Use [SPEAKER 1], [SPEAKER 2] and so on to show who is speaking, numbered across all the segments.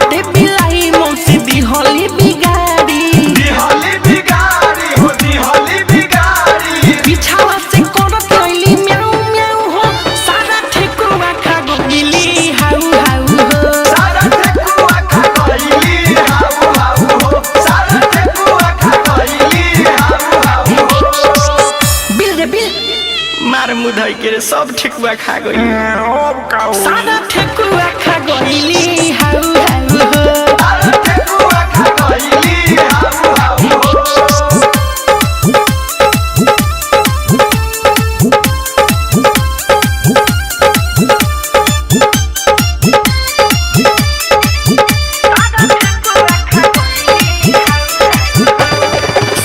[SPEAKER 1] आवते बिलाई मौसी दिहली बिगाड़ी पिछावा से करत रहिली म्याऊ म्याऊ हो सारा ठेकुआ खा गइली हाउ हाउ हो
[SPEAKER 2] सारा ठेकुआ खा गइली हाउ हाउ हो सारा ठेकुआ खा गइली हाउ हाउ हो
[SPEAKER 1] बिल रे बिल मार मुधई के सब ठेकुआ खा गइली सारा ठेकुआ खा गइली हाउ हाउ हो
[SPEAKER 2] सारा ठेकुआ खा गइली हाउ हाउ हो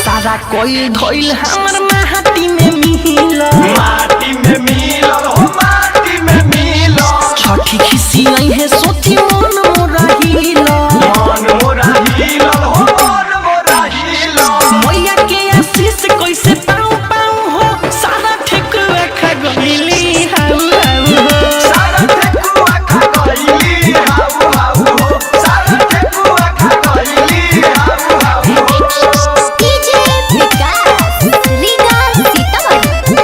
[SPEAKER 1] सारा कोई धोइल हमर माटी में मिहिल
[SPEAKER 2] माटी में मिलल हो माटी में मिलल
[SPEAKER 1] छठी खिसी आई है सोची मन मोरा हिल
[SPEAKER 2] मन मोरा हिलल हो मन मोरा हिलल
[SPEAKER 1] मैया के आशीष कैसे पाऊं पाऊं हो सारा ठेकुआ खा गइली हाउ हाउ हो
[SPEAKER 2] सारा ठेकुआ खा गइली हाउ हाउ हो सारा ठेकुआ खा गइली हाउ हाउ हो
[SPEAKER 3] डीजे विकास रीगा सीतामढ़ी।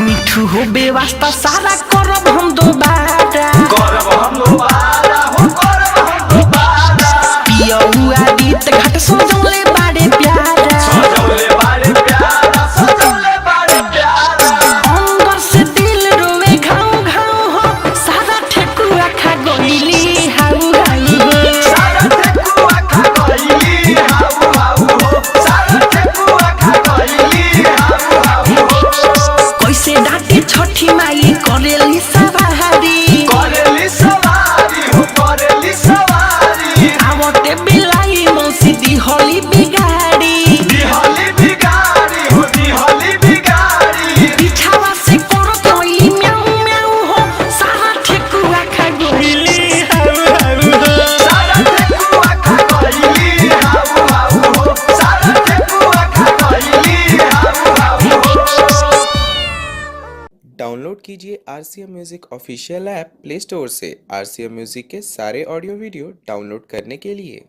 [SPEAKER 1] मिठू हो बेवास्ता सारा करब हम दोबारा
[SPEAKER 2] करब हम दोबारा हो करब हम दोबारा
[SPEAKER 1] पियौआ गीत घाट सजौले बाड़े प्यारा
[SPEAKER 2] सजौले बारे प्यारा सजौले बारे प्यारा
[SPEAKER 1] अंदर से दिल रोवे घाव घाव हो सारा ठेकुआ खा गइली हाउ हाउ हो
[SPEAKER 2] सारा ठेकुआ खा गइली हाउ हाउ हो सारा ठेकुआ खा गइली हाउ हाउ हो
[SPEAKER 1] कैसे डांटे छठी माई करेली सवारी
[SPEAKER 2] करेली सवारी हो करेली सवारी
[SPEAKER 1] आवते बिलाई मौसी दिहली बिगाड़ी
[SPEAKER 2] दिहली बिगाड़ी हो दिहली बिगाड़ी
[SPEAKER 1] पिछावा से करत रहिली म्याऊ म्याऊ हो सारा ठेकुआ खा गइली हाउ हाउ हो
[SPEAKER 2] सारा ठेकुआ खा गइली हाउ हाउ हो सारा ठेकुआ खा गइली हाउ हाउ हो
[SPEAKER 4] डाउनलोड कीजिए RCM music official app play store से। RCM म्यूजिक के सारे ऑडियो वीडियो डाउनलोड करने के लिए